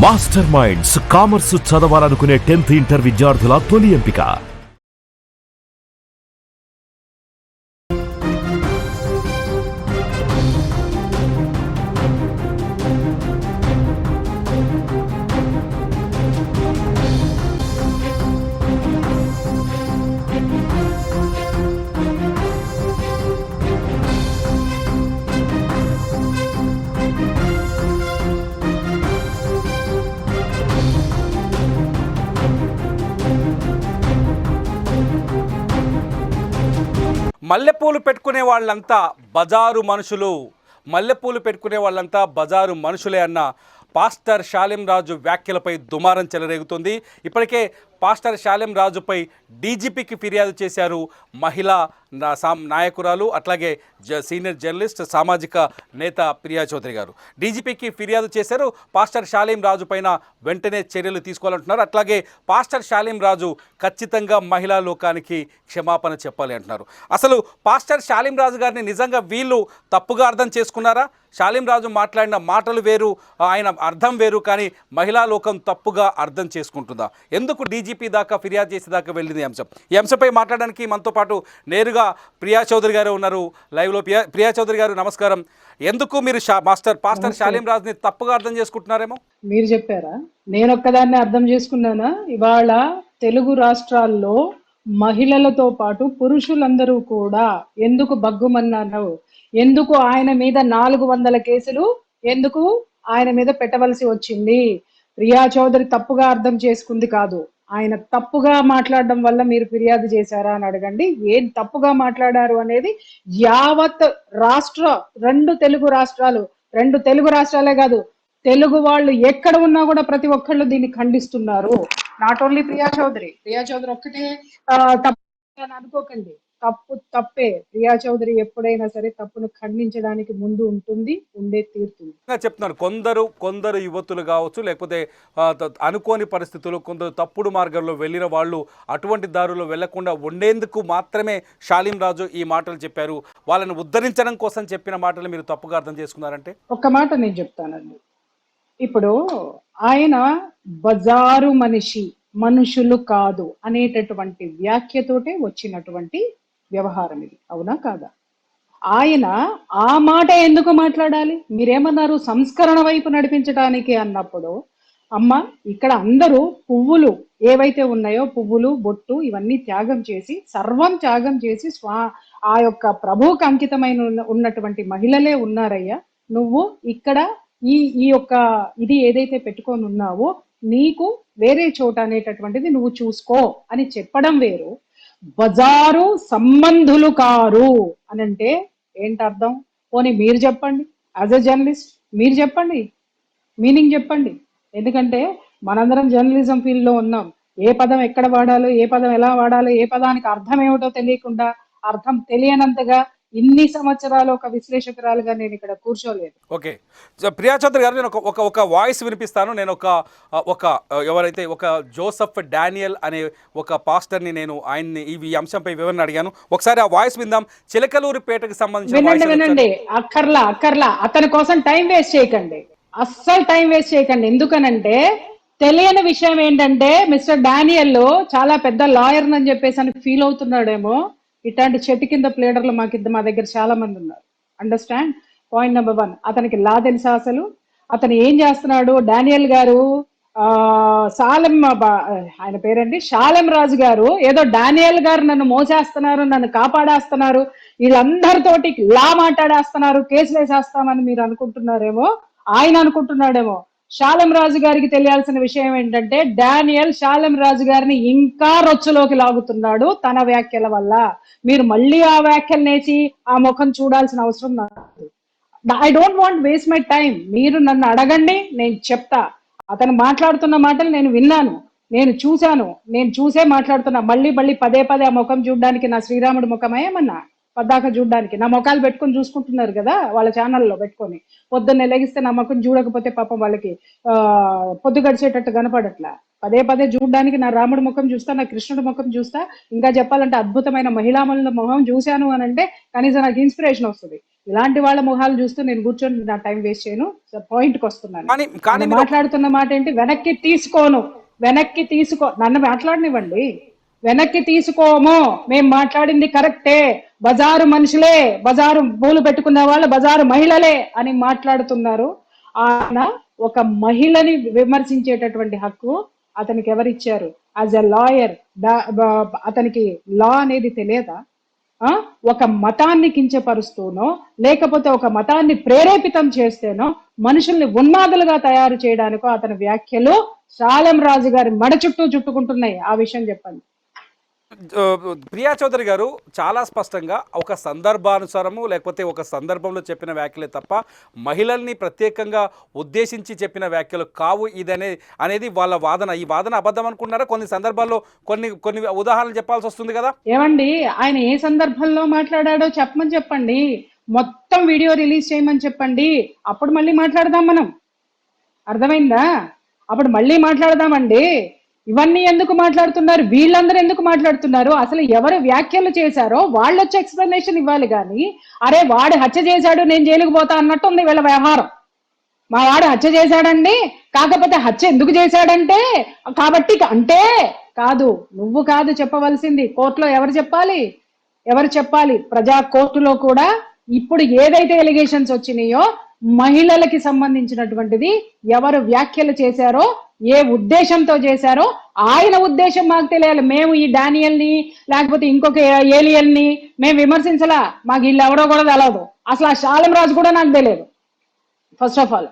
Master minds commerce చదవాలనుకునే 10th inter విద్యార్థుల తొలి ఎంపిక. మల్లెపూలు పెట్టుకునే వాళ్ళంతా బజారు మనుషులు, మల్లెపూలు పెట్టుకునే వాళ్ళంతా బజారు మనుషులే అన్న పాస్టర్ షాలెం రాజు వ్యాఖ్యలపై దుమారం చెలరేగుతుంది. ఇప్పటికే పాస్టర్ షాలెం రాజుపై డీజీపీకి ఫిర్యాదు చేశారు మహిళా నాయకురాలు, అట్లాగే సీనియర్ జర్నలిస్ట్, సామాజిక నేత ప్రియా చౌదరి గారు డీజీపీకి ఫిర్యాదు చేశారు. పాస్టర్ షాలెం రాజు పైన వెంటనే చర్యలు తీసుకోవాలంటున్నారు. అట్లాగే పాస్టర్ షాలెం రాజు ఖచ్చితంగా మహిళా లోకానికి క్షమాపణ చెప్పాలి అంటున్నారు. అసలు పాస్టర్ షాలెం రాజు గారిని నిజంగా వీళ్ళు తప్పుగా అర్థం చేసుకున్నారా? షాలెం రాజు మాట్లాడిన మాటలు వేరు, ఆయన అర్థం వేరు, కానీ మహిళా లోకం తప్పుగా అర్థం చేసుకుంటుందా? ఎందుకు డీజీపీ దాకా ఫిర్యాదు చేసేదాకా వెళ్ళింది అంశం? ఈ అంశంపై మాట్లాడడానికి మనతో పాటు నేరుగా ప్రియా చౌదరి గారు ఉన్నారు లైవ్లో. ప్రియా చౌదరి గారు నమస్కారం. ఎందుకు మీరు పాస్టర్ షాలెం రాజుని తప్పుగా అర్థం చేసుకుంటున్నారేమో? మీరు చెప్పారా? నేను ఒక్కదాన్ని అర్థం చేసుకున్నానా? ఇవాళ తెలుగు రాష్ట్రాల్లో మహిళలతో పాటు పురుషులందరూ కూడా ఎందుకు బగ్గుమన్నారు? ఎందుకు ఆయన మీద 400 కేసులు ఎందుకు ఆయన మీద పెట్టవలసి వచ్చింది? ప్రియా చౌదరి తప్పుగా అర్థం చేసుకుంది కాదు, ఆయన తప్పుగా మాట్లాడడం వల్ల మీరు ఫిర్యాదు చేశారా అని అడగండి. ఏం తప్పుగా మాట్లాడారు అనేది యావత్ రెండు తెలుగు రాష్ట్రాలే కాదు, తెలుగు వాళ్ళు ఎక్కడ ఉన్నా కూడా ప్రతి ఒక్కళ్ళు దీన్ని ఖండిస్తున్నారు. నాట్ ఓన్లీ ప్రియా చౌదరి ఒక్కటే తప్పు అని అనుకోకండి. తప్పే. ప్రియా చౌదరి ఎప్పుడైనా సరే తప్పును ఖండించడానికి ముందు ఉంటుంది, ఉండే తీరుతుంది. చెప్తున్నారు కొందరు యువతులు కావచ్చు, లేకపోతే అనుకోని పరిస్థితులు, కొందరు తప్పుడు మార్గంలో వెళ్ళిన వాళ్ళు అటువంటి దారుల్లో వెళ్లకుండా ఉండేందుకు మాత్రమే షాలెం రాజు ఈ మాటలు చెప్పారు. వాళ్ళని ఉద్ధరించడం కోసం చెప్పిన మాటలు మీరు తప్పుగా అర్థం చేసుకున్నారంటే? ఒక్క మాట నేను చెప్తానండి. ఇప్పుడు ఆయన బజారు మనుషులు కాదు అనేటటువంటి వ్యాఖ్యతోటే వచ్చినటువంటి వ్యవహారం ఇది, అవునా కాదా? ఆయన ఆ మాట ఎందుకు మాట్లాడాలి? మీరేమన్నారు? సంస్కరణ వైపు నడిపించడానికి అన్నప్పుడు, అమ్మ ఇక్కడ అందరూ పువ్వులు ఏవైతే ఉన్నాయో, పువ్వులు, బొట్టు ఇవన్నీ త్యాగం చేసి, సర్వం త్యాగం చేసి ఆ యొక్క ప్రభువుకు అంకితమైన ఉన్నటువంటి మహిళలే ఉన్నారయ్యా. నువ్వు ఇక్కడ ఈ యొక్క ఇది ఏదైతే పెట్టుకొని ఉన్నావో నీకు వేరే చోట అనేటటువంటిది నువ్వు చూసుకో అని చెప్పడం వేరు, బజారు సంబంధులు కారు అని అంటే ఏంటి అర్థం? పోనీ మీరు చెప్పండి, యాజ్ ఎ జర్నలిస్ట్ మీరు చెప్పండి, మీనింగ్ చెప్పండి. ఎందుకంటే మనందరం జర్నలిజం ఫీల్డ్ లో ఉన్నాం. ఏ పదం ఎక్కడ వాడాలో, ఏ పదం ఎలా వాడాలో, ఏ పదానికి అర్థం ఏమిటో తెలియకుండా, అర్థం తెలియనంతగా ఇన్ని సంవత్సరాలు ఒక విశ్లేషకురాలుగా నేను ఇక్కడ కూర్చోలేదు. ఓకే, ప్రియా చౌదరి గారు, నేను ఒక వాయిస్ వినిపిస్తాను. నేను ఎవరైతే ఒక జోసెఫ్ డానియల్ అనే ఒక పాస్టర్ని నేను ఆయన్ని ఈ అంశంపై వివరణ అడిగాను. ఒకసారి ఆ వాయిస్ విందాం. చిలకలూరిపేటకు సంబంధించి వినండి. అక్కర్లా అతని కోసం టైం వేస్ట్ చేయకండి, అస్సలు టైం వేస్ట్ చేయకండి. ఎందుకనంటే తెలియని విషయం ఏంటంటే మిస్టర్ డానియల్ చాలా పెద్ద లాయర్ అని చెప్పేసి అని ఫీల్ అవుతున్నాడేమో. ఇట్లాంటి చెట్టు కింద ప్లేడర్లు మా దగ్గర చాలా మంది ఉన్నారు. అండర్స్టాండ్? పాయింట్ నెంబర్ 1, అతనికి లా తెలుసా? అసలు అతను ఏం చేస్తున్నాడు? డానియల్ గారు ఆయన పేరండి షాలెం రాజు గారు ఏదో డానియల్ గారు నన్ను మోసేస్తున్నారు, నన్ను కాపాడేస్తున్నారు, వీళ్ళందరితోటి లా మాట్లాడేస్తున్నారు, కేసులు వేసేస్తామని మీరు అనుకుంటున్నారేమో, ఆయన అనుకుంటున్నాడేమో. షాలెం రాజు గారికి తెలియాల్సిన విషయం ఏంటంటే డానియల్ షాలెం రాజు గారిని ఇంకా రొచ్చులోకి లాగుతున్నాడు తన వ్యాఖ్యల వల్ల. మీరు మళ్ళీ ఆ వ్యాఖ్యలు నేసి ఆ ముఖం చూడాల్సిన అవసరం నాకు. I don't want waste my time. మీరు నన్ను అడగండి, నేను చెప్తా. అతను మాట్లాడుతున్న మాటలు నేను విన్నాను, నేను చూసే మాట్లాడుతున్నా. మళ్ళీ పదే ఆ ముఖం చూడడానికి నా శ్రీరాముడి ముఖమే ఏమన్నా పద్దాక చూడడానికి? నా ముఖాలు పెట్టుకొని చూసుకుంటున్నారు కదా వాళ్ళ ఛానల్లో పెట్టుకొని. పొద్దున్న లెగిస్తే నా ముఖం చూడకపోతే పాపం వాళ్ళకి పొద్దు గడిచేటట్టు కనపడట్లా. పదే చూడడానికి నా రాముడి ముఖం చూస్తా, నా కృష్ణుడి ముఖం చూస్తా, ఇంకా చెప్పాలంటే అద్భుతమైన మహిళామణుల ముఖం చూశాను అని అంటే కనీసం నాకు ఇన్స్పిరేషన్ వస్తుంది. ఇలాంటి వాళ్ళ మొహాలు చూస్తూ నేను కూర్చొని నా టైం వేస్ట్ చేయను. పాయింట్కి వస్తున్నాను. కానీ నేను మాట్లాడుతున్న మాట ఏంటి, వెనక్కి తీసుకో, నన్ను మాట్లాడనివ్వండి. వెనక్కి తీసుకోము, మేము మాట్లాడింది కరెక్టే, బజారు మనుషులే, బజారు పూలు పెట్టుకున్న వాళ్ళు బజారు మహిళలే అని మాట్లాడుతున్నారు. ఆయన ఒక మహిళని విమర్శించేటటువంటి హక్కు అతనికి ఎవరిచ్చారు? యాజ్ ఎ లాయర్ అతనికి లా అనేది తెలియదా? ఒక మతాన్ని కించపరుస్తూనో లేకపోతే ఒక మతాన్ని ప్రేరేపితం చేస్తేనో మనుషుల్ని ఉన్మాదులుగా తయారు చేయడానికో అతని వ్యాఖ్యలు శాలెం రాజు గారి మడ చుట్టూ చుట్టుకుంటున్నాయి. ఆ విషయం చెప్పండి. ప్రియా చౌదరి గారు చాలా స్పష్టంగా ఒక సందర్భానుసారము లేకపోతే ఒక సందర్భంలో చెప్పిన వ్యాఖ్యలే తప్ప మహిళల్ని ప్రత్యేకంగా ఉద్దేశించి చెప్పిన వ్యాఖ్యలు కావు అనేది వాళ్ళ వాదన. ఈ వాదన అబద్ధం అనుకుంటున్నారా? కొన్ని సందర్భాల్లో కొన్ని ఉదాహరణలు చెప్పాల్సి వస్తుంది కదా. ఏమండి, ఆయన ఏ సందర్భంలో మాట్లాడాడో చెప్పండి. మొత్తం వీడియో రిలీజ్ చేయమని చెప్పండి. అప్పుడు మళ్ళీ మాట్లాడదాం మనం. అర్థమైందా? అప్పుడు మళ్ళీ మాట్లాడదామండి. ఇవన్నీ ఎందుకు మాట్లాడుతున్నారు? వీళ్ళందరూ ఎందుకు మాట్లాడుతున్నారు? అసలు ఎవరు వ్యాఖ్యలు చేశారో వాళ్ళు వచ్చి ఎక్స్ప్లెనేషన్ ఇవ్వాలి. కానీ అరే వాడు హత్య చేశాడు నేను జైలుకు పోతా అన్నట్టు ఉంది వీళ్ళ వ్యవహారం. మా వాడు హత్య చేశాడండి, కాకపోతే హత్య ఎందుకు చేశాడంటే కాబట్టి అంటే కాదు. నువ్వు కాదు చెప్పవలసింది, కోర్టులో ఎవరు చెప్పాలి? ప్రజా కోర్టులో కూడా ఇప్పుడు ఏదైతే ఎలిగేషన్స్ వచ్చినాయో మహిళలకి సంబంధించినటువంటిది ఎవరు వ్యాఖ్యలు చేశారో, ఏ ఉద్దేశంతో చేశారో ఆయన ఉద్దేశం మాకు తెలియాలి. మేము ఈ డానియల్ని లేకపోతే ఇంకొక ఏలియన్ని మేము విమర్శించలా. మాకు వీళ్ళు ఎవరో కూడా తెలియదు. అసలు ఆ శాలెం రాజు కూడా నాకు తెలియదు. ఫస్ట్ ఆఫ్ ఆల్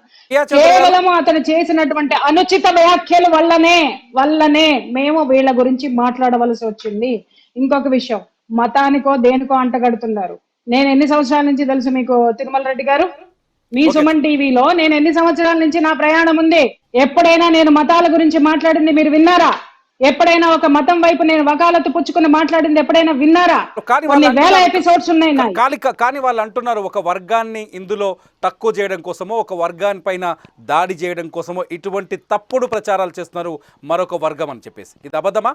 కేవలం అతను చేసినటువంటి అనుచిత వ్యాఖ్యల వల్లనే మేము వీళ్ళ గురించి మాట్లాడవలసి వచ్చింది. ఇంకొక విషయం, మతానికో దేనికో అంటగడుతున్నారు. నేను ఎన్ని సంవత్సరాల నుంచి తెలుసు మీకు తిరుమల రెడ్డి గారు? మీ సుమన్ టీవీలో నేను ఎన్ని సంవత్సరాల నుంచి నా ప్రయాణం ఉంది. ఎప్పుడైనా నేను మతాల గురించి మాట్లాడింది మీరు విన్నారా? ఎప్పుడైనా ఒక మతం వైపు నేను వకాలతు పుచ్చుకుని మాట్లాడింది ఎప్పుడైనా విన్నారా? కొన్ని వేల ఎపిసోడ్స్ ఉన్నాయి. కానీ వాళ్ళు అంటున్నారు ఒక వర్గాన్ని ఇందులో తక్కువ చేయడం కోసమో ఒక వర్గాన్ని పైన దాడి చేయడం కోసమో ఇటువంటి తప్పుడు ప్రచారాలు చేస్తున్నారు మరొక వర్గం అని చెప్పేసి. ఇది అబద్ధమా?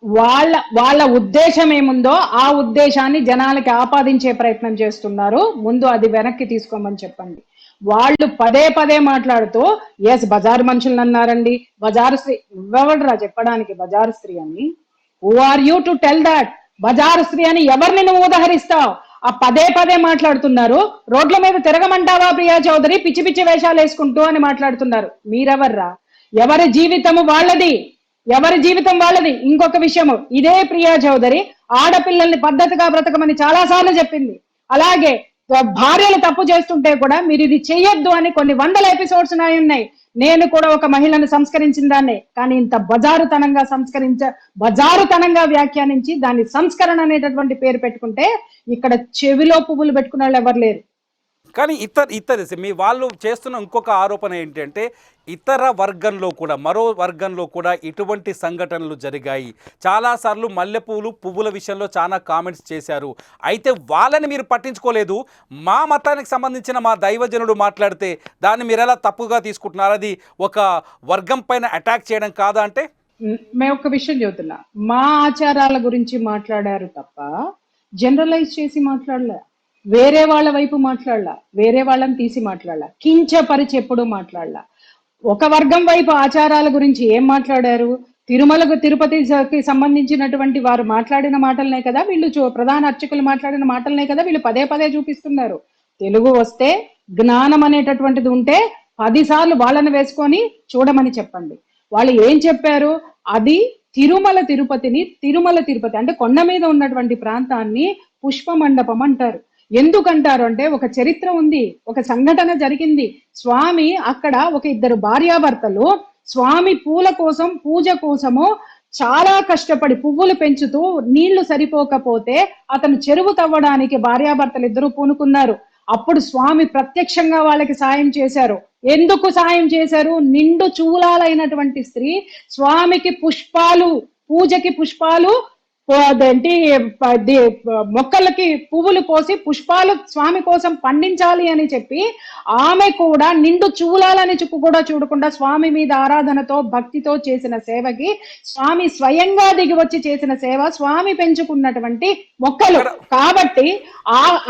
వాళ్ళ ఉద్దేశం ఏముందో ఆ ఉద్దేశాన్ని జనాలకి ఆపాదించే ప్రయత్నం చేస్తున్నారు. ముందు అది వెనక్కి తీసుకోమని చెప్పండి. వాళ్ళు పదే మాట్లాడుతూ ఎస్ బజారు మనుషులను అన్నారండి, బజారు స్త్రీ. ఎవడరా చెప్పడానికి బజారు స్త్రీ అని? Who are you to tell that? బజారు స్త్రీ అని ఎవరిని నువ్వు ఉదహరిస్తావు? ఆ పదే మాట్లాడుతున్నారు. రోడ్ల మీద తిరగమంటావా ప్రియా చౌదరి పిచ్చి వేషాలు వేసుకుంటూ అని మాట్లాడుతున్నారు. మీరెవర్రా? ఎవరి జీవితం వాళ్ళది. ఇంకొక విషయము, ఇదే ప్రియా చౌదరి ఆడపిల్లల్ని పద్ధతిగా బ్రతకమని చాలా సార్లు చెప్పింది. అలాగే భార్యలు తప్పు చేస్తుంటే కూడా మీరు ఇది చెయ్యొద్దు అని కొన్ని వందల ఎపిసోడ్స్ ఉన్నాయి. నేను కూడా ఒక మహిళను సంస్కరించిన దాన్నే. కానీ ఇంత బజారుతనంగా వ్యాఖ్యానించి దాన్ని సంస్కరణ అనేటటువంటి పేరు పెట్టుకుంటే ఇక్కడ చెవిలో పువ్వులు పెట్టుకునే వాళ్ళు ఎవరు లేరు. కానీ మీ వాళ్ళు చేస్తున్న ఇంకొక ఆరోపణ ఏంటంటే ఇతర వర్గంలో కూడా మరో వర్గంలో కూడా ఇటువంటి సంఘటనలు జరిగాయి. చాలాసార్లు పువ్వుల విషయంలో చాలా కామెంట్స్ చేశారు. అయితే వాళ్ళని మీరు పట్టించుకోలేదు. మా మతానికి సంబంధించిన మా దైవజనుడు మాట్లాడితే దాన్ని మీరు ఎలా తప్పుగా తీసుకుంటున్నారు? అది ఒక వర్గం పైన అటాక్ చేయడం కాదా అంటే? మేము ఒక విషయం చెబుతున్నా, మా ఆచారాల గురించి మాట్లాడారు తప్ప జనరలైజ్ చేసి మాట్లాడలే. వేరే వాళ్ళ వైపు మాట్లాడలా, వేరే వాళ్ళని తీసి మాట్లాడలా, కించపరిచి ఎప్పుడు మాట్లాడలా. ఒక వర్గం వైపు ఆచారాల గురించి ఏం మాట్లాడారు? తిరుపతికి సంబంధించినటువంటి వారు మాట్లాడిన మాటలనే కదా వీళ్ళు, ప్రధాన అర్చకులు మాట్లాడిన మాటలనే కదా వీళ్ళు పదే చూపిస్తున్నారు. తెలుగు వస్తే జ్ఞానం అనేటటువంటిది ఉంటే 10 సార్లు వాళ్ళని వేసుకొని చూడమని చెప్పండి. వాళ్ళు ఏం చెప్పారు? అది తిరుమల తిరుపతి అంటే కొండ మీద ఉన్నటువంటి ప్రాంతాన్ని పుష్ప మండపం అంటారు. ఎందుకంటారు అంటే ఒక చరిత్ర ఉంది, ఒక సంఘటన జరిగింది. స్వామి అక్కడ ఒక 2 భార్యాభర్తలు స్వామి పూల కోసం పూజ కోసము చాలా కష్టపడి పువ్వులు పెంచుతూ నీళ్లు సరిపోకపోతే అతను చెరువు తవ్వడానికి భార్యాభర్తలు 2 పూనుకున్నారు. అప్పుడు స్వామి ప్రత్యక్షంగా వాళ్ళకి సాయం చేశారు. ఎందుకు సాయం చేశారు? నిండు చూలాలైనటువంటి స్త్రీ స్వామికి పూజకి పుష్పాలు అదేంటి మొక్కలకి పువ్వులు పోసి పుష్పాలు స్వామి కోసం పండించాలి అని చెప్పి ఆమె కూడా నిండు చూలాలని చెప్పు కూడా చూడకుండా స్వామి మీద ఆరాధనతో భక్తితో చేసిన సేవకి స్వామి స్వయంగా దిగి వచ్చి చేసిన సేవ స్వామి పెంచుకున్నటువంటి మొక్కలు కాబట్టి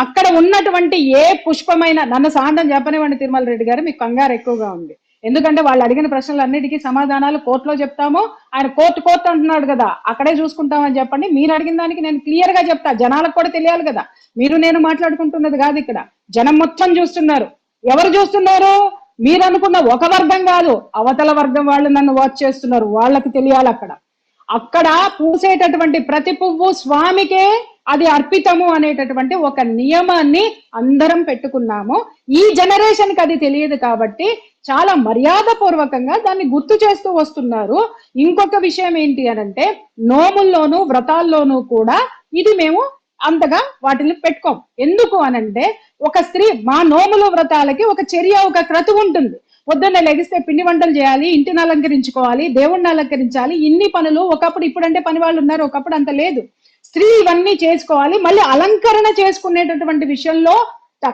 అక్కడ ఉన్నటువంటి ఏ పుష్పమైన నన్ను సాంతం చెప్పనివ్వండి తిరుమల రెడ్డి గారు, మీకు కంగారు ఎక్కువగా ఉంది. ఎందుకంటే వాళ్ళు అడిగిన ప్రశ్నలన్నిటికీ సమాధానాలు కోర్టులో చెప్తాము. ఆయన కోర్టు అంటున్నాడు కదా, అక్కడే చూసుకుంటామని చెప్పండి. మీరు అడిగిన దానికి నేను క్లియర్ గా చెప్తా, జనాలకు కూడా తెలియాలి కదా. మీరు నేను మాట్లాడుకుంటున్నది కాదు, ఇక్కడ జనం మొత్తం చూస్తున్నారు. ఎవరు చూస్తున్నారు? మీరు అనుకున్న ఒక వర్గం కాదు, అవతల వర్గం వాళ్ళు నన్ను వాచ్ చేస్తున్నారు. వాళ్ళకి తెలియాలి. అక్కడ పూసేటటువంటి ప్రతి పువ్వు స్వామికే అది అర్పితము అనేటటువంటి ఒక నియమాన్ని అందరం పెట్టుకున్నాము. ఈ జనరేషన్ కి అది తెలియదు కాబట్టి చాలా మర్యాద పూర్వకంగా దాన్ని గుర్తు చేస్తూ వస్తున్నారు. ఇంకొక విషయం ఏంటి అనంటే, నోముల్లోనూ వ్రతాల్లోనూ కూడా ఇది మేము అంతగా వాటిని పెట్టుకోం. ఎందుకు అనంటే, ఒక స్త్రీ మా నోములు వ్రతాలకి ఒక చర్య, ఒక క్రతువు ఉంటుంది. పొద్దున్నే లెగిస్తే పిండి వంటలు చేయాలి, ఇంటిని అలంకరించుకోవాలి, దేవుణ్ణి అలంకరించాలి, ఇన్ని పనులు. ఒకప్పుడు ఇప్పుడంటే పని వాళ్ళు ఉన్నారు, ఒకప్పుడు అంత లేదు. స్త్రీ ఇవన్నీ చేసుకోవాలి. మళ్ళీ అలంకరణ చేసుకునేటటువంటి విషయంలో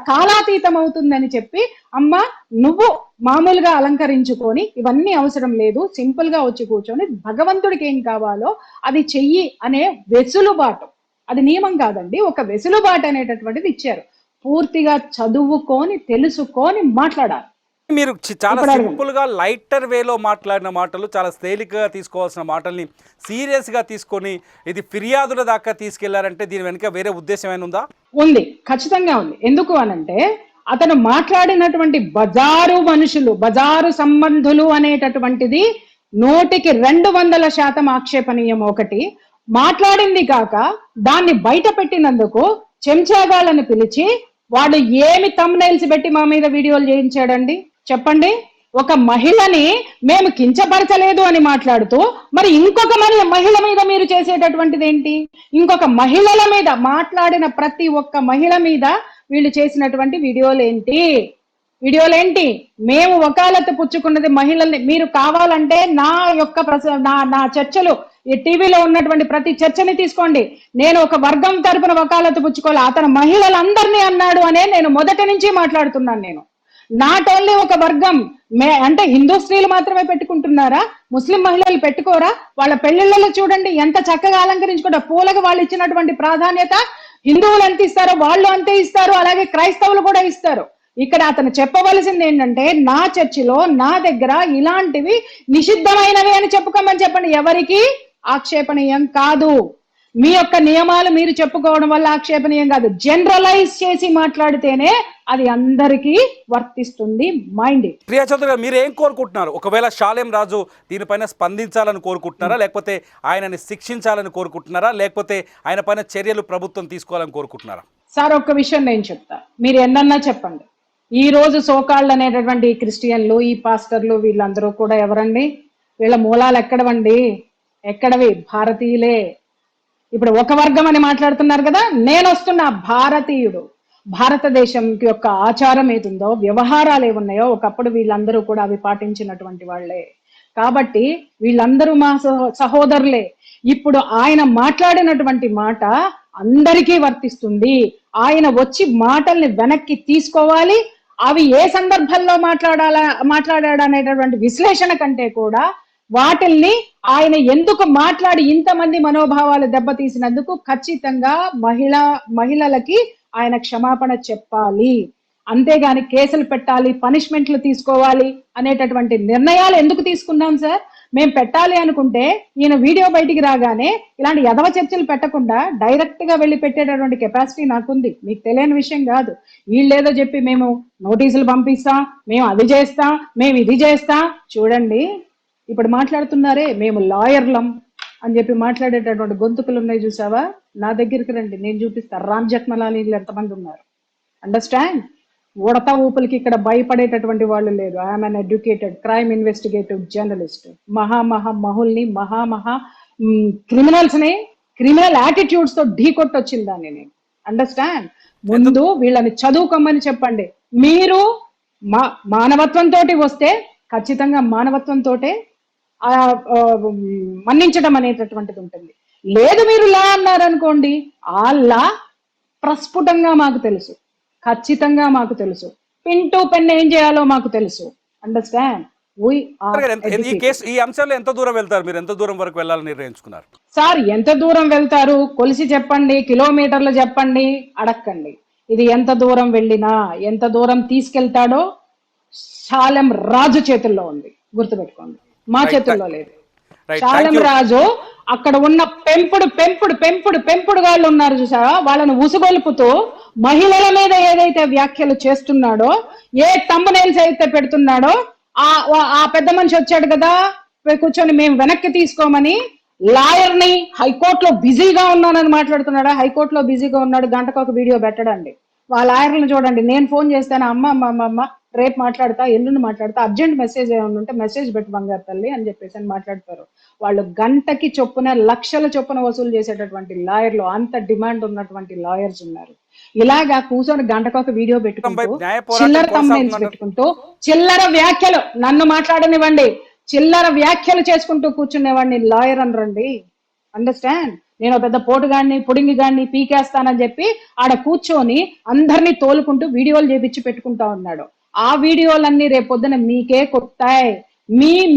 కాలాతీతం అవుతుందని చెప్పి, అమ్మ నువ్వు మామూలుగా అలంకరించుకొని ఇవన్నీ అవసరం లేదు, సింపుల్ గా వచ్చి కూర్చొని భగవంతుడికి ఏం కావాలో అది చెయ్యి అనే వెసులుబాటు, అది నియమం కాదండి, ఒక వెసులుబాటు అనేటటువంటిది ఇచ్చారు. పూర్తిగా చదువుకొని తెలుసుకొని మాట్లాడాలి. మీరు చాలా సింపుల్ గా లైటర్ వేలో మాట్లాడిన మాటలు, చాలా తేలికగా తీసుకోవాల్సిన మాటల్ని సీరియస్ గా తీసుకొని ఇది ఫిర్యాదుల దాకా తీసుకెళ్లారంటే దీని వెనుక వేరే ఉద్దేశం ఏమైనా ఉందా? ఉంది, ఖచ్చితంగా ఉంది. ఎందుకు అనంటే, అతను మాట్లాడినటువంటి బజారు మనుషులు, బజారు సంబంధులు అనేటటువంటిది 100% ఆక్షేపణీయం. ఒకటి మాట్లాడింది కాక దాన్ని బయట పెట్టినందుకు చెంచాగాళ్ళని పిలిచి వాడు ఏమి థంబ్నెయిల్స్ పెట్టి మా మీద వీడియోలు చేయించాడండి చెప్పండి. ఒక మహిళని మేము కించపరచలేదు అని మాట్లాడుతూ, మరి ఇంకొక మహిళ మీద మీరు చేసేటటువంటిది ఏంటి? ఇంకొక మహిళల మీద మాట్లాడిన ప్రతి ఒక్క మహిళ మీద వీళ్ళు చేసినటువంటి వీడియోలేంటి? మేము వకాలత్ పుచ్చుకున్నది మహిళల్ని. మీరు కావాలంటే నా చర్చలు, ఈ టీవీలో ఉన్నటువంటి ప్రతి చర్చని తీసుకోండి. నేను ఒక వర్గం తరపున వకాలత్ పుచ్చుకోవాలి, అతను మహిళలందరినీ అన్నాడు అనే నేను మొదటి నుంచి మాట్లాడుతున్నాను. నేను నాట్ ఓన్లీ ఒక వర్గం, అంటే హిందూ స్త్రీలు మాత్రమే పెట్టుకుంటున్నారా? ముస్లిం మహిళలు పెట్టుకోరా? వాళ్ళ పెళ్లిళ్ళలో చూడండి ఎంత చక్కగా అలంకరించుకుంటారు. పూలకు వాళ్ళు ఇచ్చినటువంటి ప్రాధాన్యత హిందువులు ఎంత ఇస్తారో వాళ్ళు అంతే ఇస్తారు, అలాగే క్రైస్తవులు కూడా ఇస్తారు. ఇక్కడ అతను చెప్పవలసింది ఏంటంటే, నా చర్చిలో నా దగ్గర ఇలాంటివి నిషిద్ధమైనవి అని చెప్పుకోమని చెప్పండి. ఎవరికి ఆక్షేపణీయం కాదు. మీ యొక్క నియమాలు మీరు చెప్పుకోవడం వల్ల ఆక్షేపణీయం కాదు. జనరలైజ్ చేసి మాట్లాడితేనే అది అందరికీ వర్తిస్తుంది. Mind it. ప్రియా చౌదరి గారు, మీరు ఏం కోరుకుంటున్నారు? ఒకవేళ షాలేం రాజు దీనిపైన స్పందించాలని కోరుకుంటున్నారా, లేకపోతే ఆయనని శిక్షించాలని కోరుకుంటున్నారా, లేకపోతే ఆయన పైన చర్యలు ప్రభుత్వం తీసుకోవాలని కోరుకుంటున్నారా? సార్, ఒక్క విషయం నేను చెప్తా, మీరు ఎన్నన్నా చెప్పండి. ఈ రోజు సోకాళ్ళు అనేటటువంటి ఈ క్రిస్టియన్లు, ఈ పాస్టర్లు, వీళ్ళందరూ కూడా ఎవరండి? వీళ్ళ మూలాలు ఎక్కడవి? భారతీయులే. ఇప్పుడు ఒక వర్గం అని మాట్లాడుతున్నారు కదా, నేను వస్తున్నా భారతీయుడు. భారతదేశం యొక్క ఆచారం ఏదుందో, వ్యవహారాలు ఏమున్నాయో ఒకప్పుడు వీళ్ళందరూ కూడా అవి పాటించినటువంటి వాళ్లే. కాబట్టి వీళ్ళందరూ మా సహోదరులే. ఇప్పుడు ఆయన మాట్లాడినటువంటి మాట అందరికీ వర్తిస్తుంది. ఆయన వచ్చి మాటల్ని వెనక్కి తీసుకోవాలి. అవి ఏ సందర్భంలో మాట్లాడాడనేటటువంటి విశ్లేషణ కంటే కూడా వాటిల్ని ఆయన ఎందుకు మాట్లాడి ఇంతమంది మనోభావాలు దెబ్బతీసినందుకు ఖచ్చితంగా మహిళలకి ఆయన క్షమాపణ చెప్పాలి. అంతేగాని కేసులు పెట్టాలి, పనిష్మెంట్లు తీసుకోవాలి అనేటటువంటి నిర్ణయాలు ఎందుకు తీసుకున్నాం సార్? మేము పెట్టాలి అనుకుంటే ఈయన వీడియో బయటికి రాగానే ఇలాంటి యదవ చర్చలు పెట్టకుండా డైరెక్ట్ గా వెళ్ళి పెట్టేటటువంటి కెపాసిటీ నాకుంది. మీకు తెలియని విషయం కాదు. వీళ్ళేదో చెప్పి మేము నోటీసులు పంపిస్తాం, మేము అది చేస్తాం, మేము ఇది చేస్తాం. చూడండి, ఇప్పుడు మాట్లాడుతున్నారే మేము లాయర్లం అని చెప్పి మాట్లాడేటటువంటి గొంతుకులు ఉన్నాయి చూసావా? నా దగ్గరికి రండి, నేను చూపిస్తా. రామ్ జెఠ్మలానీలు ఎంతమంది ఉన్నారు. అండర్స్టాండ్? ఉడత ఊపులకి ఇక్కడ భయపడేటటువంటి వాళ్ళు లేదు. I'm an uneducated crime investigative journalist. మహుల్ని క్రిమినల్స్ ని క్రిమినల్ యాటిట్యూడ్స్ తో ఢీ కొట్టొచ్చింది దాన్ని నేను. అండర్స్టాండ్? ముందు వీళ్ళని చదువుకోమని చెప్పండి. మీరు మానవత్వంతో వస్తే ఖచ్చితంగా మానవత్వంతో మన్నించడం అనేటటువంటిది ఉంటుంది. లేదు మీరు లా అన్నారనుకోండి, ఆ లా ప్రస్ఫుటంగా మాకు తెలుసు, ఖచ్చితంగా మాకు తెలుసు, పిన్ టు పెన్ ఏం చేయాలో మాకు తెలుసు. అండర్స్టాండ్? ఈ అంశంలో ఎంత దూరం వెళ్తారు మీరు? ఎంత దూరం వరకు వెళ్ళాలని నిర్ణయించుకున్నారు? సార్ ఎంత దూరం వెళ్తారు కొలిసి చెప్పండి, కిలోమీటర్లు చెప్పండి, అడక్కండి. ఇది ఎంత దూరం వెళ్ళినా, ఎంత దూరం తీసుకెళ్తాడో శాలెం రాజు చేతుల్లో ఉంది, గుర్తుపెట్టుకోండి, మా చేతుల్లో లేదు. శాలెం రాజు అక్కడ ఉన్న పెంపుడు గాళ్ళు ఉన్నారు చూసారా, వాళ్ళను ఉసుగొలుపుతూ మహిళల మీద ఏదైతే వ్యాఖ్యలు చేస్తున్నాడో, ఏ థంబ్నెయిల్స్ అయితే పెడుతున్నాడో, ఆ పెద్ద మనిషి వచ్చాడు కదా కూర్చొని మేము వెనక్కి తీసుకోమని, లాయర్ ని హైకోర్టులో బిజీగా ఉన్నానని మాట్లాడుతున్నాడా? హైకోర్టులో బిజీగా ఉన్నాడు, గంటకు ఒక వీడియో పెట్టడండి. వాళ్ళ లాయర్లను చూడండి, నేను ఫోన్ చేస్తాను, అమ్మ రేపు మాట్లాడతా, ఎల్లుండి మాట్లాడతా, అర్జెంట్ మెసేజ్ ఏమైనా ఉంటే మెసేజ్ పెట్టి బంగారు తల్లి అని చెప్పేసి అని మాట్లాడతారు. వాళ్ళు గంటకి చొప్పున లక్షల చొప్పున వసూలు చేసేటటువంటి లాయర్లు, అంత డిమాండ్ ఉన్నటువంటి లాయర్స్ ఉన్నారు. ఇలాగా కూర్చొని గంటకొక వీడియో పెట్టుకుంటూ, చిల్లర thumbnails పెట్టుకుంటూ, చిల్లర వ్యాఖ్యలు, నన్ను మాట్లాడనివ్వండి, చిల్లర వ్యాఖ్యలు చేసుకుంటూ కూర్చునేవాడిని లాయర్ అనరండి. అండర్స్టాండ్? నేను పెద్ద పోటుగాడిని, పుడింగిగాడిని, పీకేస్తానని చెప్పి ఆడ కూర్చొని అందరినీ తోలుకుంటూ వీడియోలు చేపించి పెట్టుకుంటా ఉన్నాడు. ఆ వీడియోలన్నీ రేపొద్దున మీకే కొట్టాయి,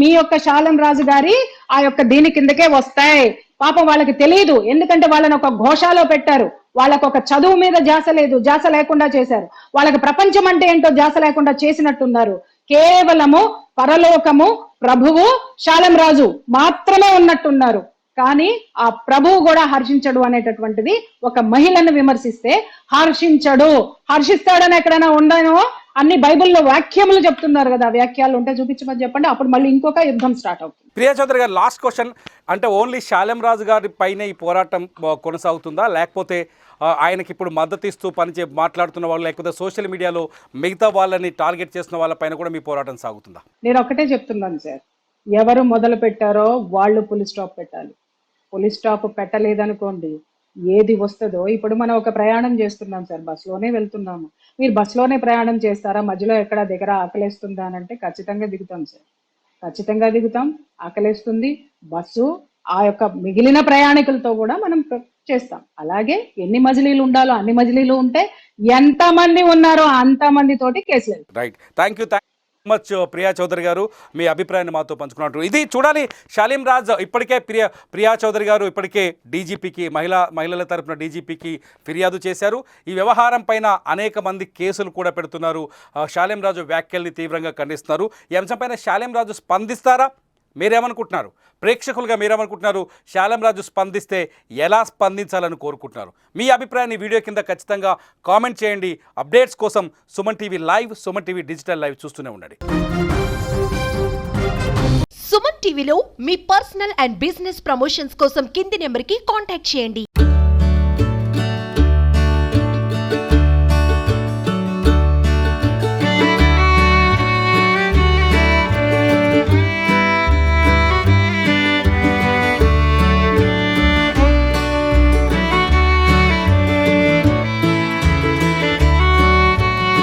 మీ యొక్క శాలెం రాజు గారి ఆ యొక్క దీని కిందకే వస్తాయి. పాపం వాళ్ళకి తెలియదు, ఎందుకంటే వాళ్ళని ఒక ఘోషాలో పెట్టారు. వాళ్ళకు ఒక చదువు మీద ధ్యాస లేదు, ధ్యాస లేకుండా చేశారు. వాళ్ళకి ప్రపంచం అంటే ఏంటో ధ్యాస లేకుండా చేసినట్టున్నారు. కేవలము పరలోకము, ప్రభువు, శాలెం రాజు మాత్రమే ఉన్నట్టున్నారు. కానీ ఆ ప్రభువు కూడా హర్షించడు అనేటటువంటిది, ఒక మహిళను విమర్శిస్తే హర్షించడు. హర్షిస్తాడని ఎక్కడైనా ఉండనో? అన్ని బైబిల్లో వాక్యములు చెప్తున్నారు కదా, వాక్యాలు ఉంటే చూపించమని చెప్పండి, అప్పుడు మళ్ళీ ఇంకొక యుద్ధం స్టార్ట్ అవుతుంది. ప్రియా చౌదరి గారు, లాస్ట్ క్వశ్చన్, అంటే ఓన్లీ శాలెం రాజు గారి పైన ఈ పోరాటం కొనసాగుతుందా, లేకపోతే ఆయనకి ఇప్పుడు మద్దతు ఇస్తూ మాట్లాడుతున్న వాళ్ళు, లేకపోతే సోషల్ మీడియాలో మిగతా వాళ్ళని టార్గెట్ చేస్తున్న వాళ్ళపైన కూడా మీ పోరాటం సాగుతుందా? నేను ఒకటే చెప్తున్నాను సార్, ఎవరు మొదలు పెట్టారో వాళ్ళు పులి స్టాప్ పెట్టాలి. పులి స్టాప్ పెట్టలేదనుకోండి, ఏది వస్తుందో. ఇప్పుడు మనం ఒక ప్రయాణం చేస్తున్నాం సార్, బస్సులోనే వెళ్తున్నాము. మీరు బస్సులోనే ప్రయాణం చేస్తారా? మధ్యలో ఎక్కడ దగ్గర ఆకలేస్తుందా అని అంటే ఖచ్చితంగా దిగుతాం సార్, ఖచ్చితంగా దిగుతాం. ఆకలేస్తుంది, బస్సు ఆ యొక్క మిగిలిన ప్రయాణికులతో కూడా మనం చేస్తాం. అలాగే ఎన్ని మజిలీలు ఉండాలో అన్ని మజిలీలు ఉంటే, ఎంతమంది ఉన్నారో అంతమందితోటి కేసులు. Right, thank you much Priya Chaudhary garu, మీ అభిప్రాయాన్ని మాతో పంచుకున్నట్టు. ఇది చూడాలి, శాలిం రాజ్ ఇప్పటికే ప్రియా చౌదరి గారు ఇప్పటికే డీజీపీకి, మహిళల తరపున డీజీపీకి ఫిర్యాదు చేశారు. ఈ వ్యవహారం పైన అనేక మంది కేసులు కూడా పెడుతున్నారు. శాలిం రాజు వ్యాఖ్యల్ని తీవ్రంగా ఖండిస్తున్నారు. ఈ అంశంపైన శాలిం రాజు స్పందిస్తారా? మీరేమనుకుంటున్నారు? ప్రేక్షకులుగా మీరేమనుకుంటున్నారు? శాలెం రాజు స్పందిస్తే ఎలా స్పందించాలని కోరుకుంటున్నారు? మీ అభిప్రాయాన్ని వీడియో కింద ఖచ్చితంగా కామెంట్ చేయండి. అప్డేట్స్ కోసం Suman TV live, Suman TV digital live చూస్తూనే ఉండండి. సుమన్ టీవీలో మీ పర్సనల్ అండ్ బిజినెస్ ప్రమోషన్స్ కోసం కింది నెంబర్కి కాంటాక్ట్ చేయండి.